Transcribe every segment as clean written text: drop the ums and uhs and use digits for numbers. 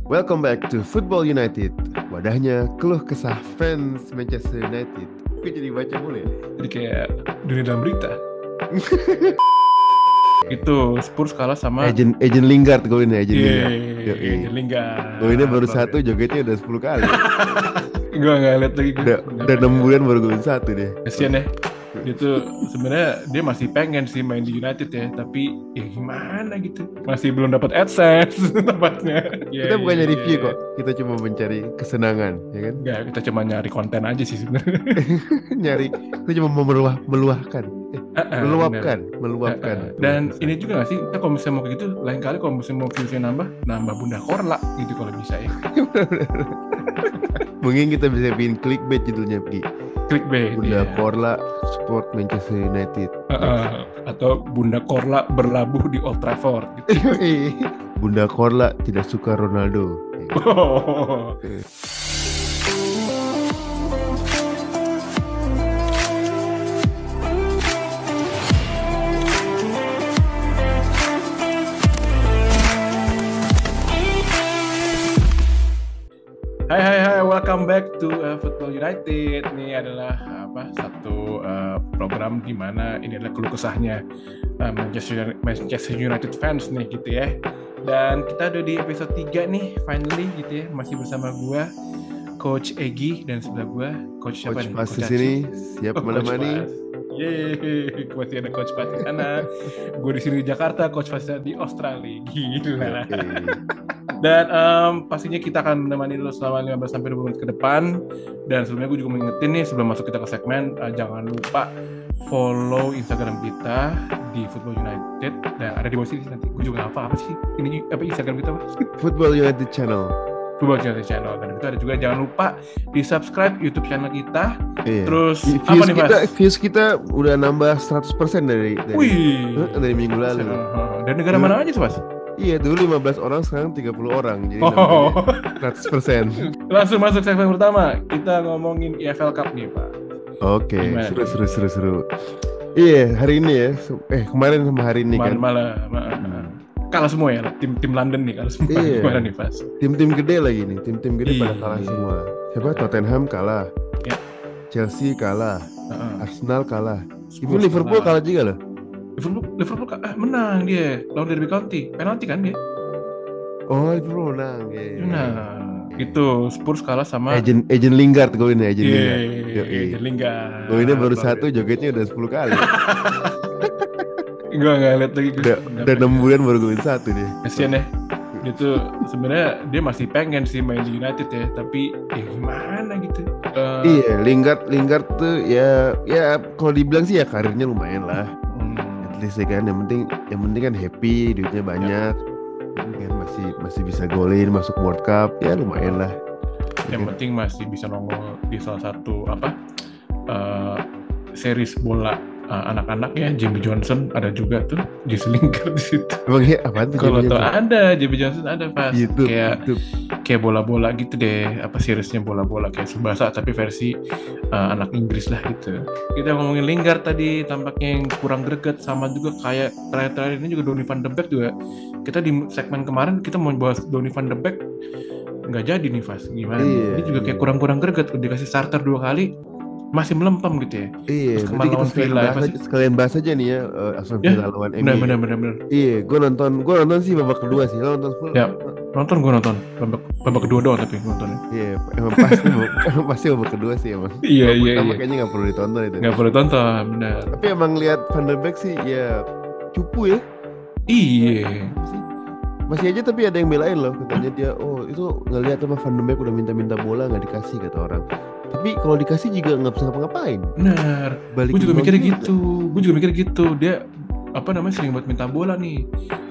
Welcome back to Football United. Wadahnya keluh kesah fans Manchester United. Kok jadi baca mulu ya? Jadi kayak dunia dalam berita. Itu Spurs kalah sama Agent Lingard golnya, Agent Lingard. Agent Lingard. Golnya baru satu, jogetnya udah 10 kali. Gue nggak lihat lagi. Udah 6 bulan baru golin satu deh. Kasian deh. Itu sebenarnya dia masih pengen sih main di United ya, tapi ya gimana gitu, masih belum dapat AdSense tempatnya. Kita bukannya review kok, kita cuma mencari kesenangan, ya kan? Enggak, kita cuma nyari konten aja sih sebenarnya. Kita cuma mau meluapkan. Dan ini juga nggak sih, kita kalau misalnya mau kayak gitu, lain kali kalau misalnya mau viewsnya nambah Bunda Korla gitu kalau bisa ya. Mungkin kita bisa bikin clickbait judulnya, Gi. Clickbait. Bunda Korla support Manchester United. Atau Bunda Korla berlabuh di Old Trafford gitu. Bunda Korla tidak suka Ronaldo. Hai, welcome back to Football United. Ini adalah satu program di mana ini adalah keluh kesahnya Manchester United fans nih gitu ya. Dan kita ada di episode 3 nih, finally gitu ya. Masih bersama gua, Coach Egi, dan sebelah gua Coach siapa nih? Coach Pas di sini, siap menemani. Yeay, masih ada Coach Pas di sana. Gue di sini di Jakarta, Coach Pas di Australia. Gila. Dan pastinya kita akan menemani lo selama 15-20 menit ke depan. Dan sebelumnya gue juga mengingetin nih, sebelum masuk kita ke segmen, jangan lupa follow Instagram kita di Football United. Dan ada di bawah sini nanti. Gue juga apa sih? Ini apa Instagram kita? Football United Channel. Football United Channel. Dan itu ada juga, jangan lupa di subscribe YouTube channel kita. Iya. Terus apa nih Mas? Views kita udah nambah 100% dari minggu lalu. Dan negara mana aja sih Mas? Iya, dulu 15 orang, sekarang 30 orang. Jadi 100%. Langsung masuk segmen pertama. Kita ngomongin EFL Cup nih, Pak. Oke, seru. Iya, hari ini ya. Kemarin sama hari ini kan. Kalah semua ya, tim London nih kalah semua. Iya. Gimana nih, Pas? Tim-tim gede lagi nih. Tim-tim gede pada kalah semua. Siapa? Tottenham kalah. Ya. Chelsea kalah. Arsenal kalah. Even Liverpool kalah juga loh. Liverpool menang dia lawan Derby County, penalti kan dia. Oh, Liverpool menang. Nah, itu Spurs kalah sama Agent Lingard golnya, Agent Lingard. Golnya baru satu, jogetnya udah 10 kali. Gue nggak lihat lagi. Udah 6 bulan baru golin satu deh. Kasian deh. Itu sebenarnya dia masih pengen sih main di United ya, tapi gimana gitu. Iya, Lingard tuh ya kalau dibilang sih ya karirnya lumayan lah. Kan yang penting kan happy, duitnya banyak, kan masih bisa golin, masuk World Cup, ya lumayan lah. Yang penting masih bisa nongol di salah satu series bola anak-anak ya. Jamie Johnson ada juga tuh, Jesse Lingard di situ. Emang ya apaan tuh? Kalau tau ada Jamie Johnson ada pas YouTube. Kayak bola-bola gitu deh, seriesnya bola-bola kayak Subasa tapi versi anak Inggris lah gitu. Kita ngomongin Lingard tadi, tampaknya yang kurang greget, sama juga kayak terakhir ini juga Donny van de Beek juga. Kita di segmen kemarin kita mau bahas Donny van de Beek, nggak jadi nih Fas, gimana? Ini juga kayak kurang greget, udah dikasih starter 2 kali masih melempem gitu ya. Iya, nanti kita sekalian bahas aja nih ya, Aston Villa lawan MU. Bener. Iya, gue nonton sih babak kedua sih. Lo nonton full? Ya, gue nonton babak kedua doang tapi nontonnya. Iya, emang pasti babak kedua sih emang. Iya. Kayaknya nggak perlu ditonton itu. Nggak perlu ditonton, benar. Tapi emang lihat Van der Beek sih ya cupu ya. Iya. Masih aja tapi ada yang belain loh, katanya dia itu ngelihat apa Van der Beek udah minta bola nggak dikasih kata orang. Tapi kalau dikasih juga nggak bisa ngapa-ngapain. Benar. Gue juga mikir gitu. Dia sering buat minta bola nih.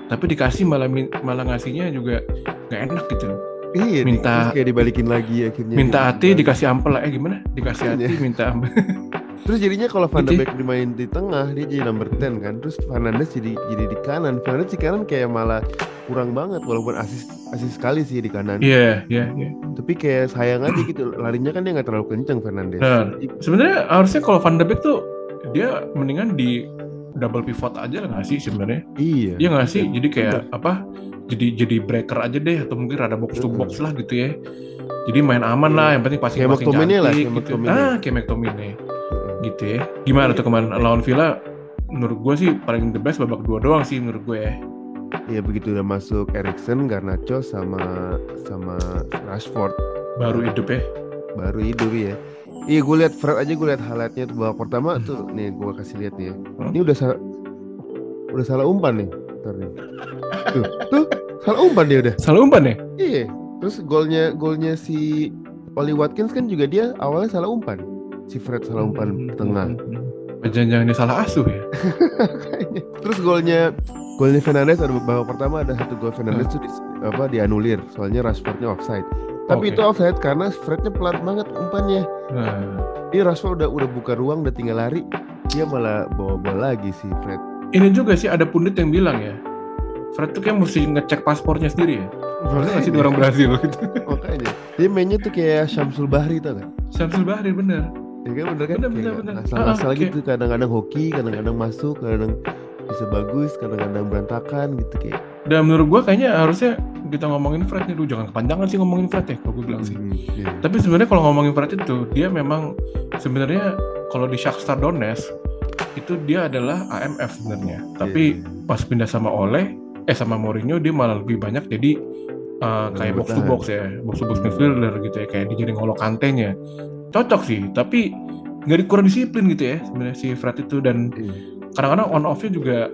Tapi dikasih malah ngasihnya juga nggak enak gitu. Iya. Minta kayak dibalikin lagi akhirnya. Minta hati dikasih ampel gimana? Dikasih hati minta ampel. Terus jadinya kalau Van der Beek dimain di tengah dia jadi number 10 kan. Terus Fernandes jadi di kanan. Fernandes di kanan kayak malah kurang banget, walaupun asis sekali sih di kanan. Iya. Tapi kayak sayang aja gitu, larinya kan dia nggak terlalu kenceng Fernandes. Sebenarnya harusnya kalau Van der Beek tuh dia mendingan di double pivot aja lah nggak sih sebenarnya? Iya. Dia nggak sih, jadi kayak jadi breaker aja deh, atau mungkin rada box to box lah gitu ya. Jadi main aman lah, yang penting passing cantik gitu. Kayak McTominay gitu ya. Gimana tuh kemarin lawan Villa? Menurut gue sih paling the best babak 2 doang sih menurut gue ya. Iya, begitu udah masuk Eriksen, Garnacho sama Rashford baru hidup ya. Iya, gue lihat Fred aja, gue lihat highlightnya tuh babak pertama tuh, nih gue kasih lihat nih ya. Ini udah salah umpan nih. Ntar nih. Tuh salah umpan dia udah. Salah umpan ya? Iya. Terus golnya si Oli Watkins kan juga dia awalnya salah umpan. Si Fred salah umpan tengah. Jangan-jangan dia salah asuh ya. Terus golnya Fernandes ada babak pertama, ada satu gol Fernandes tuh dianulir soalnya Rashfordnya offside. Tapi itu offside karena Frednya pelan banget umpannya. Ini Rashford udah buka ruang, udah tinggal lari, dia malah bawa bola lagi si Fred. Ini juga sih ada pundit yang bilang ya, Fred tuh kayak mesti ngecek paspornya sendiri ya. Frednya masih di orang Brazil gitu. Makanya dia mainnya tuh kayak Syamsul Bahri tau kan? Syamsul Bahri bener. Ya kan bener. Asal-asal gitu, kadang-kadang hoki, kadang-kadang masuk, kadang bisa bagus, kadang-kadang berantakan gitu kayak. Dan menurut gue kayaknya harusnya kita ngomongin Fred nih, jangan kepanjangan sih ngomongin Fred ya, kalau gue bilang sih. Tapi sebenarnya kalau ngomongin Fred itu, dia memang sebenarnya kalau di Shakhtar Donetsk itu dia adalah AMF sebenarnya. Tapi pas pindah sama sama Mourinho, dia malah lebih banyak jadi kayak box to box ya, box to box midfielder gitu ya, kayak dia jadi N'Golo Kante-nya. Cocok sih, tapi nggak kurang disiplin gitu ya sebenarnya si Fred itu, dan kadang-kadang on off-nya juga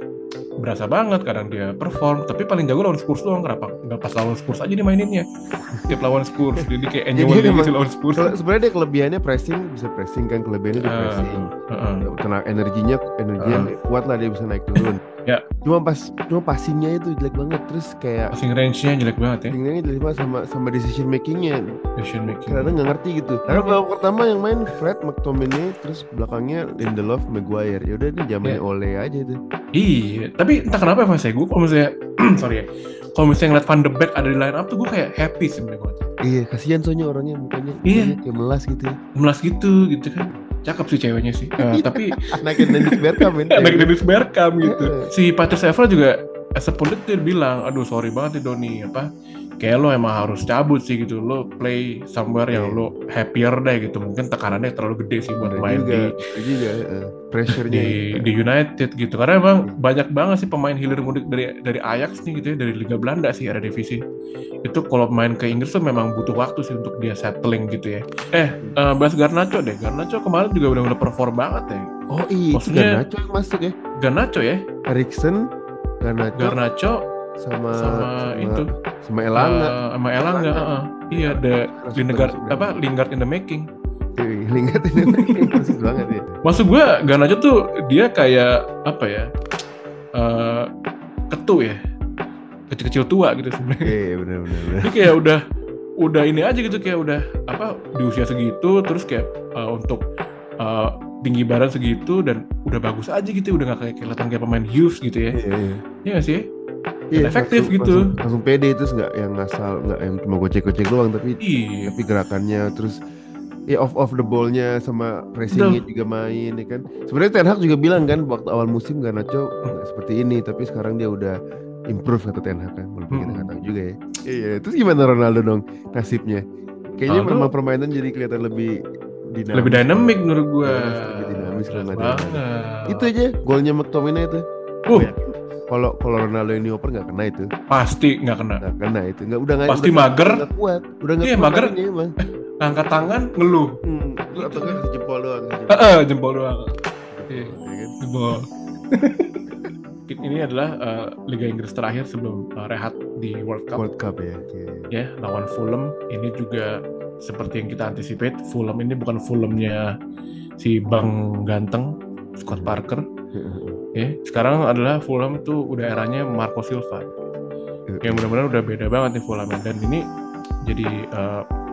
berasa banget. Kadang dia perform, tapi paling jago lawan Spurs doang. Kenapa nggak pas lawan Spurs aja dia maininnya? Tiap lawan Spurs jadi kayak enjoy gitu lawan Spurs. Sebenarnya dia kelebihannya bisa pressing kan, kelebihannya dia pressing. Tenaga energinya kuat lah, dia bisa naik turun. Ya. Cuma passingnya itu jelek banget, terus kayak passing range-nya jelek banget ya. Passing-nya jelek banget sama decision making-nya. Karena nggak ngerti gitu. Karena babak pertama yang main Fred, McTominay, terus belakangnya Lindelof, Maguire. Ya udah ini zamannya Ole aja itu. Iya, tapi entah kenapa pas gue kalau misalnya kalau misalnya ngeliat Van de Beek ada di line up tuh gue kayak happy sebenarnya. Iya, kasihan soalnya orangnya mukanya kayak melas gitu. Melas gitu kan. Cakep sih ceweknya sih. Tapi anaknya Dennis Bergkamp gitu. Si Patrice Evra juga sepundit dia bilang, aduh sorry banget nih Doni, kayak lo emang harus cabut sih gitu, lo play somewhere yang lo happier deh gitu. Mungkin tekanannya terlalu gede sih buat main pressure-nya di United gitu, karena emang banyak banget sih pemain hilir mudik dari Ajax nih gitu ya, dari Liga Belanda sih, ada divisi itu. Kalau main ke Inggris tuh memang butuh waktu sih untuk dia settling gitu ya. Bahas Garnacho deh. Garnacho kemarin juga udah perform banget ya. Oh iya, maksudnya Garnacho yang masuk ya. Garnacho ya. Eriksen, Garnacho sama Elanga. Iya, ada Lingard in the making. Lingard in the making bagus banget ya. Maksud gue Garnacho tuh dia kayak apa ya? Ketu ya. Kecil-kecil tua gitu sebenarnya. Iya, benar. Ini kayak udah ini aja gitu, kayak udah di usia segitu, terus kayak untuk tinggi badan segitu dan udah bagus aja gitu, udah nggak kayak kelihatan kayak pemain youth gitu ya. Iya nggak sih? Iya, efektif gitu. Langsung pede, terus nggak yang ngasal, nggak yang cuma gocek-gocek doang, tapi gerakannya, terus off the ball-nya sama pressing-nya juga main ya kan. Sebenarnya Ten Hag juga bilang kan waktu awal musim Garnacho seperti ini, tapi sekarang dia udah improve kata Ten Hag kan, walaupun kita nggak tahu juga ya. Iya, terus gimana Ronaldo dong nasibnya? Kayaknya memang permainan jadi kelihatan lebih dinamis. Lebih dynamic menurut gue. Lebih dinamis banget. Itu aja golnya McTominay itu. Kalau Ronaldo ini oper nggak kena itu. Pasti nggak kena. Nggak kena itu. Nggak pasti mager. Nggak kuat. Udah nggak kuat. Iya mager. Angkat tangan ngeluh. Atau nggak jempol doang. Jempol doang. Jempol. Ini adalah Liga Inggris terakhir sebelum rehat di World Cup ya. Ya, lawan Fulham. Ini juga seperti yang kita anticipate, Fulham ini bukan Fulhamnya si Bang Ganteng, Scott Parker. Ya, sekarang adalah Fulham itu udah eranya Marco Silva. Yang benar-benar udah beda banget nih Fulham, dan ini jadi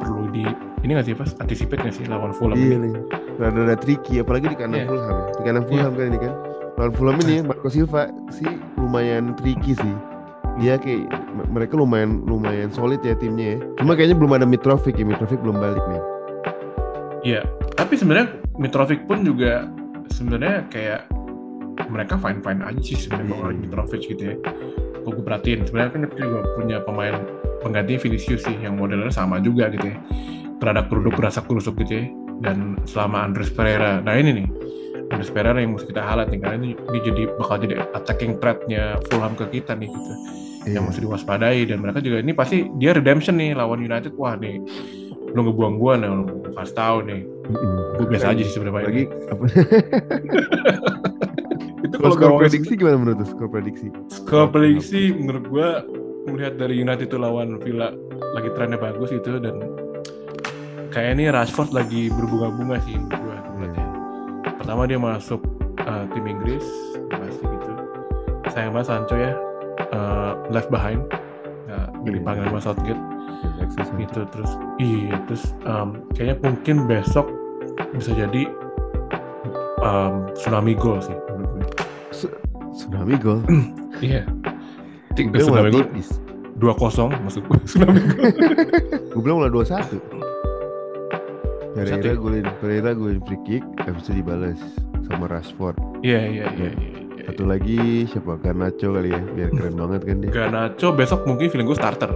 perlu ini nggak sih pas anticipate nggak sih lawan Fulham? Iya nih, rada tricky, apalagi di kandang Fulham. Di kandang Fulham kan ini kan. Lawan Fulham ini Marco Silva sih lumayan tricky sih. Dia kayak mereka lumayan solid ya timnya ya. Cuma kayaknya belum ada Mitrovic belum balik nih. Iya, tapi sebenarnya Mitrovic pun juga sebenarnya kayak mereka fine aja sih sebenarnya Mitrovic gitu ya. kalau gue perhatiin sebenarnya kan dia juga punya pemain pengganti Vinicius sih yang modelnya sama juga gitu ya, terhadap produk berasak kerusuk gitu ya. Dan selama Andres Pereira, nah ini nih Andres Pereira yang mesti kita highlight nih, karena ini jadi bakal jadi attacking threat-nya Fulham ke kita nih gitu, yang mesti diwaspadai. Dan mereka juga ini pasti dia redemption nih lawan United. Wah nih lu ngebuang gua nih, lu kasih tahu nih. Gue biasa aja sih sebenarnya lagi apa? Itu kalau skor prediksi gimana menurut lu? Skor prediksi menurut gua, melihat dari United itu lawan Villa lagi trennya bagus gitu, dan kayak ini Rashford lagi berbunga-bunga sih menurut gua. Pertama dia masuk tim Inggris pasti gitu. Sayang banget Sancho ya left behind, dipanggil sama Southgate gitu. Terus kayaknya mungkin besok bisa jadi tsunami goal sih menurut gue. Tsunami goal? Iya. Tsunami goal 2-0 maksud gue. Tsunami goal. Gue bilang malah 2-1. Pereira golin free kick, habis itu dibalas sama Rashford. Iya. Satu lagi siapa? Garnacho kali ya, biar keren banget kan dia. Garnacho besok mungkin feeling gue starter.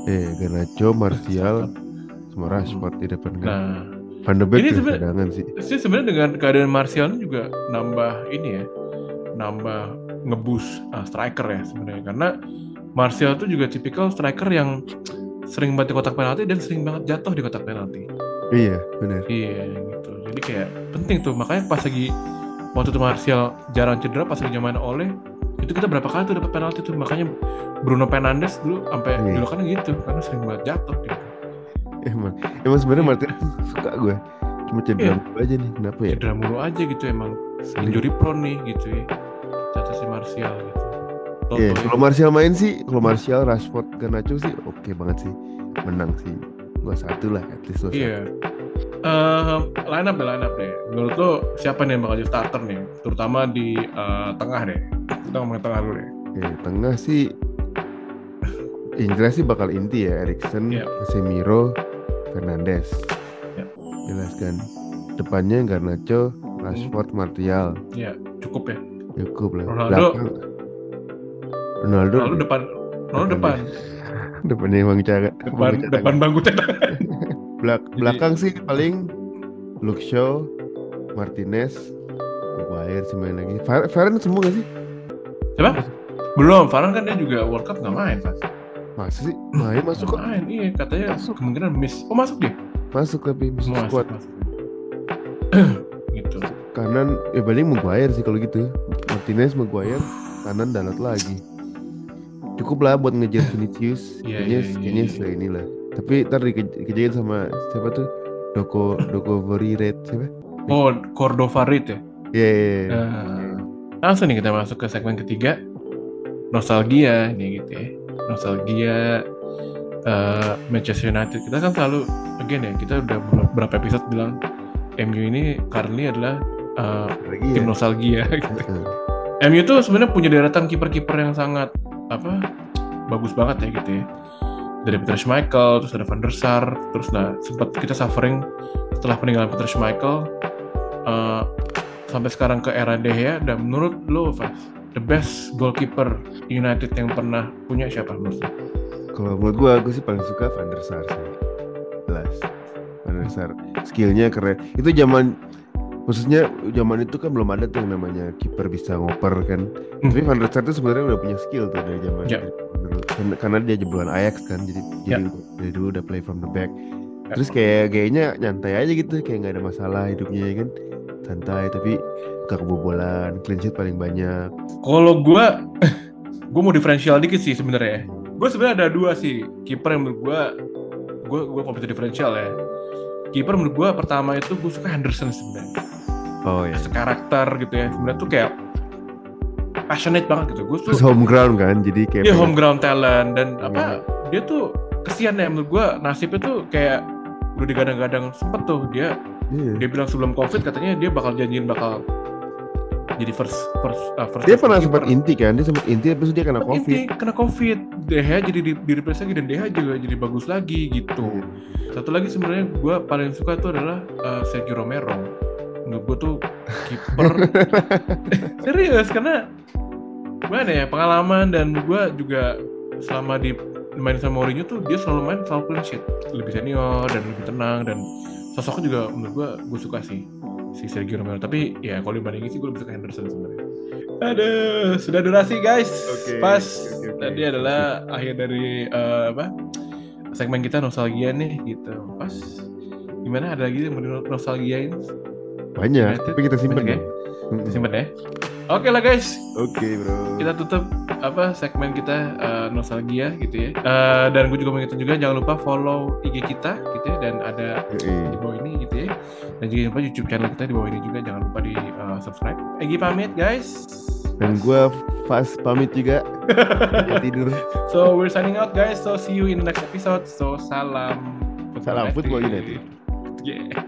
Garnacho, Martial, sama Rashford di depan kan. Nah, Van de Beek cadangan sih. Sebenarnya dengan keadaan Martial juga nambah ini ya, nambah ngeboost striker ya sebenarnya, karena Martial tuh juga tipikal striker yang sering banget di kotak penalti dan sering banget jatuh di kotak penalti. Iya, benar. Iya gitu. Jadi kayak penting tuh, makanya pas lagi waktu itu Martial jarang cedera, pas lagi zaman Ole itu kita berapa kali tuh dapat penalti tuh, makanya Bruno Fernandes dulu sampai dulu kan gitu karena sering banget jatuh gitu. Emang sebenarnya Martial suka gue, cuma cedera mulu aja nih, kenapa ya? Cedera mulu aja gitu, emang injury prone nih gitu ya, jatuh si Martial gitu. Kalau Martial main sih, kalau Martial, Rashford, Garnacho sih oke banget sih, menang sih 2-1 lah, at least 2-1. Iya. Line up deh. Menurut lo siapa nih yang bakal jadi starter nih, terutama di tengah deh? Kita ngomongin tengah dulu deh. Tengah sih yang jelas sih bakal inti ya, Eriksen, Casemiro, Fernandes. Jelas kan. Depannya Garnacho, Rashford, Martial. Iya, cukup ya. Cukup lah. Ronaldo depan. Depannya Bang Caga. Depan bangku cadangan. Belakang sih paling Luke Shaw, Martinez, Maguire sih main lagi. Varane semua gak sih? Siapa? Belum, Varane kan dia juga World Cup gak main pas. Masa sih? Main masuk kok? Main, iya katanya masuk. Kemungkinan miss. Oh masuk dia? Masuk tapi miss squad. Gitu. Kanan paling Maguire sih kalau gitu. Martinez, Maguire, kanan Dalot lagi. Cukup lah buat ngejar Vinicius. Kayaknya inilah. Tapi ntar dikejain sama siapa tuh? Doko Veriret siapa? Oh, Cordova Reid ya? Iya. Langsung nih kita masuk ke segmen ketiga. Nostalgia nih gitu ya. Nostalgia Manchester United. Kita kan selalu again ya, kita udah berapa episode bilang MU ini currently adalah tim nostalgia gitu. MU tuh sebenarnya punya deretan kiper-kiper yang sangat bagus banget ya gitu ya. Dari Peter Schmeichel, terus ada Van der Sar, terus sempat kita suffering setelah peninggalan Peter Schmeichel sampai sekarang ke era De Gea. Dan menurut lo, Fas, the best goalkeeper United yang pernah punya siapa menurut lo? Kalau menurut gue sih paling suka Van der Sar sih. Jelas. Van der Sar, skillnya keren. Itu khususnya zaman itu kan belum ada tuh yang namanya kiper bisa ngoper kan. Tapi Van der Sar itu sebenarnya udah punya skill tuh dari zaman karena dia jebolan Ajax kan, jadi dari dulu udah play from the back. Terus kayaknya nyantai aja gitu, kayak nggak ada masalah hidupnya kan, santai tapi gak kebobolan, clean sheet paling banyak. Kalau gue mau diferensial dikit sih sebenarnya. Gue sebenarnya ada dua sih kiper yang menurut gue kalau bisa diferensial ya. Kiper menurut gue pertama itu gue suka Henderson sebenarnya. Oh iya. Karakter gitu ya, sebenarnya tuh kayak passionate banget gitu. Gue tuh home ground kan, jadi kayak dia home ground talent dan dia tuh kesian ya menurut gue, nasibnya tuh kayak udah digadang-gadang sempet tuh dia bilang sebelum COVID katanya dia bakal janjiin bakal jadi first dia pernah sempat inti kan, dia sempat inti terus dia kena COVID. De Gea jadi di replace lagi dan De Gea juga jadi bagus lagi gitu. Satu lagi sebenarnya gue paling suka tuh adalah Sergio Romero. Menurut gue tuh kiper serius, karena gimana ya, pengalaman, dan gue juga selama main sama Mourinho tuh dia selalu clean sheet, lebih senior dan lebih tenang, dan sosoknya juga menurut gue suka sih si Sergio Romero. Tapi ya kalau dibandingin sih gue lebih suka Henderson sebenarnya. Aduh, sudah durasi guys. Pas tadi adalah akhir dari segmen kita nostalgia nih gitu. Pas gimana, ada lagi yang mau nostalgiain? Banyak, tapi kita simpen ya. Simpen ya. Oke lah guys. Oke bro. Kita tutup segmen kita nostalgia gitu ya. Dan gue juga mengingatkan juga jangan lupa follow IG kita gitu ya, dan ada di bawah ini gitu ya. Dan juga lupa YouTube channel kita di bawah ini juga, jangan lupa di subscribe. Egi pamit guys. Dan gue Fas pamit juga. Tidur. So we're signing out guys. So see you in the next episode. So salam Football United. Yeah.